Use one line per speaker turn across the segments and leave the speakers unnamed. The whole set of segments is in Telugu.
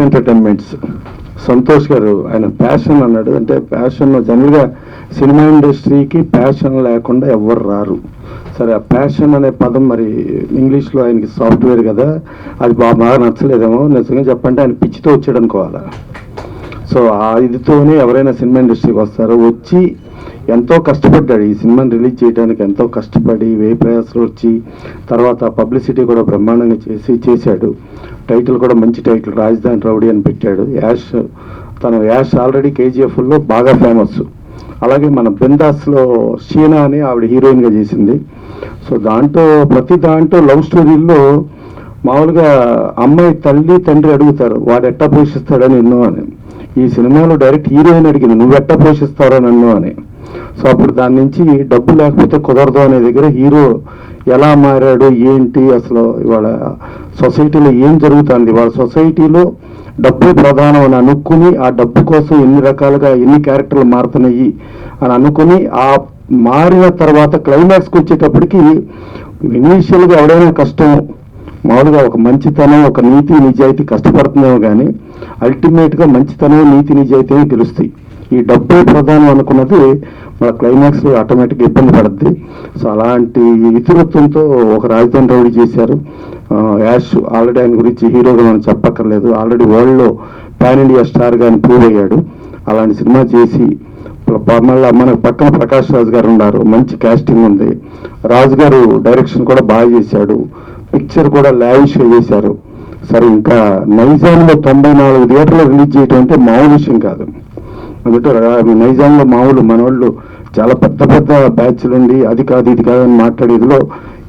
ఎంటర్టైన్మెంట్స్ సంతోష్ గారు ఆయన ప్యాషన్ అన్నాడు. అంటే ప్యాషన్ జనరల్గా సినిమా ఇండస్ట్రీకి ప్యాషన్ లేకుండా ఎవరు రారు. సరే, ఆ ప్యాషన్ అనే పదం మరి ఇంగ్లీష్లో ఆయనకి సాఫ్ట్వేర్ కదా, అది బాగా నచ్చలేదేమో. నిజంగా చెప్పంటే ఆయన పిచ్చితో వచ్చాడు అనుకోవాలా. సో ఆ ఇదితోనే ఎవరైనా సినిమా ఇండస్ట్రీకి వస్తారో, వచ్చి ఎంతో కష్టపడ్డాడు ఈ సినిమాని రిలీజ్ చేయడానికి. ఎంతో కష్టపడి వేయి ప్రయాసాలు వచ్చి తర్వాత పబ్లిసిటీ కూడా బ్రహ్మాండంగా చేశాడు. టైటిల్ కూడా మంచి టైటిల్, రాజధాని రౌడీ అని పెట్టాడు. యాష్ ఆల్రెడీ కేజీఎఫ్లో బాగా ఫేమస్. అలాగే మన బిందాస్లో షీనా అని ఆవిడ హీరోయిన్గా చేసింది. సో ప్రతి దాంట్లో లవ్ స్టోరీల్లో మామూలుగా అమ్మాయి తల్లి తండ్రి అడుగుతారు వాడు ఎట్టా పోషిస్తాడని ఎన్నో అని. ఈ సినిమాలో డైరెక్ట్ హీరోయిన్ అడిగింది నువ్వు ఎట్టా పోషిస్తావరా నన్ను అని. సో అప్పుడు దాని నుంచి డబ్బు లేకపోతే కుదరదు అనే దగ్గర హీరో ఎలా మారాడు, ఏంటి అసలు ఇవాళ సొసైటీలో ఏం జరుగుతుంది, వాళ్ళ సొసైటీలో డబ్బు ప్రధానం అని అనుకుని ఆ డబ్బు కోసం ఎన్ని రకాలుగా ఎన్ని క్యారెక్టర్లు మారుతున్నాయి అని అనుకుని ఆ మారిన తర్వాత క్లైమాక్స్కి వచ్చేటప్పటికి ఇనీషియల్గా ఎవడైనా కష్టం మామూలుగా ఒక మంచితనం ఒక నీతి నిజాయితీ కష్టపడుతుందేమో కానీ అల్టిమేట్గా మంచితనం నీతి నిజాయితీ గెలుస్తాయి. ఈ డబ్బే ప్రధానం అనుకున్నది మన క్లైమాక్స్లో ఆటోమేటిక్గా ఇబ్బంది పడుద్ది. సో అలాంటి ఇతివృత్తంతో ఒక రాజధాని రౌడీ చేశారు. యాష్ ఆల్రెడీ ఆయన గురించి హీరోగా మనం చెప్పక్కర్లేదు. ఆల్రెడీ వరల్డ్లో పాన్ ఇండియా స్టార్గా ఆయన ప్రూవ్ అయ్యాడు. అలాంటి సినిమా చేసి మళ్ళీ మనకు పక్కన ప్రకాష్ రాజ్ గారు ఉన్నారు, మంచి కాస్టింగ్ ఉంది. రాజు గారు డైరెక్షన్ కూడా బాగా చేశాడు, పిక్చర్ కూడా లావిష్గా చేశారు. సరే, ఇంకా నైజాంలో 94 థియేటర్లో రిలీజ్ చేయడం అంటే మామూలు విషయం కాదు. అందుకే నైజాంలో మామూలు మనోళ్ళు చాలా పెద్ద పెద్ద బ్యాచ్లు ఉండి అది కాదు ఇది కాదు అని మాట్లాడేదిలో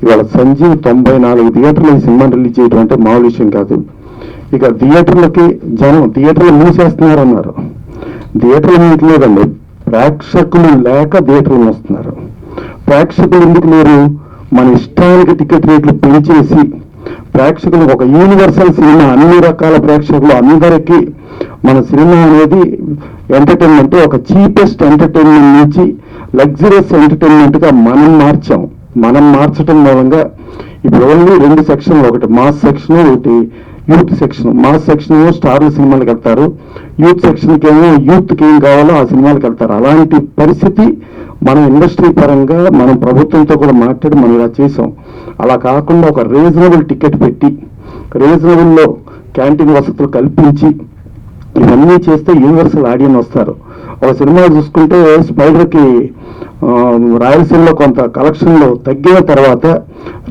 ఇవాళ సంజీవ్ 94 థియేటర్లు ఈ సినిమా రిలీజ్ చేయడం అంటే మామూలు విషయం కాదు. ఇక థియేటర్లకి జనం థియేటర్లు మూసేస్తున్నారన్నారు. థియేటర్లు మూయట్లేదండి, ప్రేక్షకులు లేక థియేటర్లు వస్తున్నారు. ప్రేక్షకులు ఎందుకు లేరు? మన ఇష్టానికి టికెట్ రేట్లు పెంచేసి ప్రేక్షకులకు ఒక యూనివర్సల్ సినిమా, అన్ని రకాల ప్రేక్షకులు అందరికీ మన సినిమా అనేది ఎంటర్టైన్మెంట్ ఒక చీపెస్ట్ ఎంటర్టైన్మెంట్ నుంచి లగ్జరియస్ ఎంటర్టైన్మెంట్గా మనం మార్చడం మూలంగా ఇప్పుడు ఓన్లీ 2 సెక్షన్లు, ఒకటి మాస్ సెక్షన్, ఒకటి యూత్ సెక్షన్. మాస్ సెక్షన్ స్టార్ల సినిమాలకు వెళ్తారు, యూత్ సెక్షన్కి ఏమో యూత్కి ఏం కావాలో ఆ సినిమాలకు వెళ్తారు. అలాంటి పరిస్థితి మనం ఇండస్ట్రీ పరంగా మనం ప్రభుత్వంతో కూడా మాట్లాడి మనం ఇలా చేసాం. అలా కాకుండా ఒక రీజనబుల్ టికెట్ పెట్టి రీజనబుల్లో క్యాంటీన్ వసతులు కల్పించి ఇవన్నీ చేస్తే యూనివర్సల్ ఆడియన్స్ వస్తారు. ఒక సినిమా చూసుకుంటే స్పైడర్కి రాయలసీమలో కొంత కలెక్షన్లో తగ్గిన తర్వాత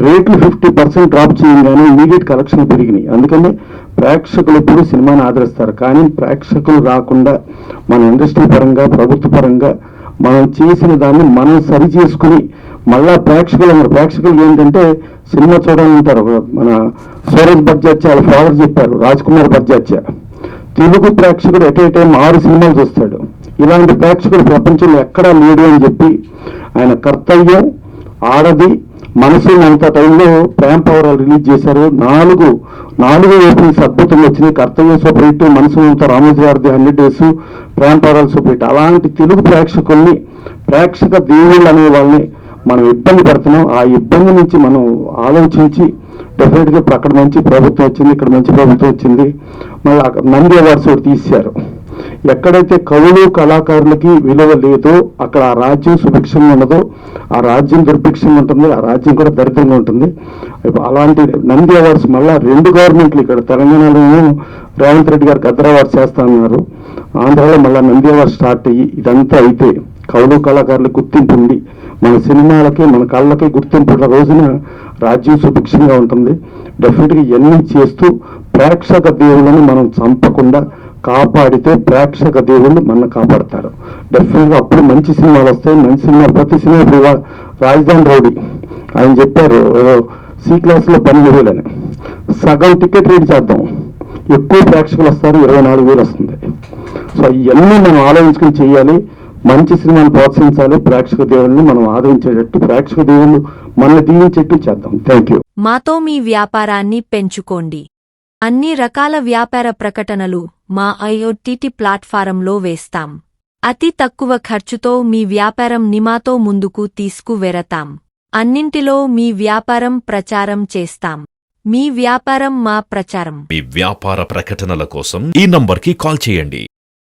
రేట్లు 50% డ్రాప్ చేయగానే ఇమీడియట్ కలెక్షన్ పెరిగినాయి. అందుకని ప్రేక్షకులు ఎప్పుడు సినిమాని ఆదరిస్తారు. కానీ ప్రేక్షకులు రాకుండా మన ఇండస్ట్రీ పరంగా ప్రభుత్వ పరంగా మనం చేసిన దాన్ని మనం సరి చేసుకుని మళ్ళా ప్రేక్షకులు ఏంటంటే సినిమా చూడాలంటారు. మన సూరజ్ బర్జాత్య వాళ్ళ ఫాదర్ చెప్పారు, రాజ్ కుమార్ బర్జాత్య, తెలుగు ప్రేక్షకుడు ఎట్ ఏ టైం 6 సినిమాలు చూస్తాడు. ఇలాంటి ప్రేక్షకుడు ప్రపంచంలో ఎక్కడా లేడు అని చెప్పి ఆయన కర్తవ్యం, ఆడది, మనసు అంత టైంలో ప్రేమ పవరాలు రిలీజ్ చేశారు. 4 ఓపెనింగ్స్ అద్భుతంగా వచ్చినాయి. కర్తవ్యం సూపర్ హిట్, మనసు అంత రామోజీ గారిది 100 డేస్, ప్రేమ పవరాలు సూపర్ హిట్. అలాంటి తెలుగు ప్రేక్షకుల్ని ప్రేక్షక దేవుళ్ళు అనే వాళ్ళని మనం ఇబ్బంది పడుతున్నాం. ఆ ఇబ్బంది నుంచి మనం ఆలోచించి డెఫినెట్గా ఇప్పుడు అక్కడ మంచి ప్రభుత్వం వచ్చింది, ఇక్కడ మంచి ప్రభుత్వం వచ్చింది. మళ్ళీ నంది అవార్డ్స్ ఒకటి తీశారు. ఎక్కడైతే కవులు కళాకారులకి విలువ లేదో అక్కడ ఆ రాజ్యం సుభిక్షంగా ఉండదో ఆ రాజ్యం దుర్భిక్షంగా ఉంటుంది, ఆ రాజ్యం కూడా దరిద్రంగా ఉంటుంది. అలాంటి నంది అవార్డ్స్ మళ్ళీ 2 గవర్నమెంట్లు, ఇక్కడ తెలంగాణలోనూ రేవంత్ రెడ్డి గారు గద్దర్ అవార్డ్స్ చేస్తా ఉన్నారు, ఆంధ్రాలో మళ్ళీ నంది అవార్డ్స్ స్టార్ట్ అయ్యి ఇదంతా అయితే కవులు కళాకారులకు గుర్తింపు ఉండి మన సినిమాలకి మన కళ్ళకి గుర్తింపు రోజున రాజ్యం సుభిక్షంగా ఉంటుంది. డెఫినెట్గా ఇవన్నీ చేస్తూ ప్రేక్షక దేవుళ్ళని మనం చంపకుండా కాపాడితే ప్రేక్షక దేవుళ్ళు మన కాపాడతారు. డెఫినెట్గా అప్పుడు మంచి సినిమాలు వస్తాయి. మంచి సినిమా ప్రతి సినిమా రాజధాని రౌడీ ఆయన చెప్పారు C క్లాస్లో 12,000 అని, సగం టికెట్ రేట్ చేద్దాం, ఎక్కువ ప్రేక్షకులు వస్తారు, 24,000 వస్తుంది. సో ఇవన్నీ మనం ఆలోచించుకుని చేయాలి. మంచి సినిమాను ప్రోత్సహించాలి, ప్రేక్షక దేవుళ్ళని మనం ఆదరించేటట్టు ప్రేక్షక దేవుళ్ళు మనల్ని దీవించేట్టు చేద్దాం. Thank you.
మాతో మీ వ్యాపారాన్ని పెంచుకోండి. అన్ని రకాల వ్యాపార ప్రకటనలు మా IOTT ప్లాట్ఫారంలో వేస్తాం. అతి తక్కువ ఖర్చుతో మీ వ్యాపారం నిమాతో ముందుకు తీసుకువెరతాం. అన్నింటిలో మీ వ్యాపారం ప్రచారం చేస్తాం. మీ వ్యాపారం మా ప్రచారం.
మీ వ్యాపార ప్రకటనల కోసం ఈ నంబర్కి కాల్ చేయండి.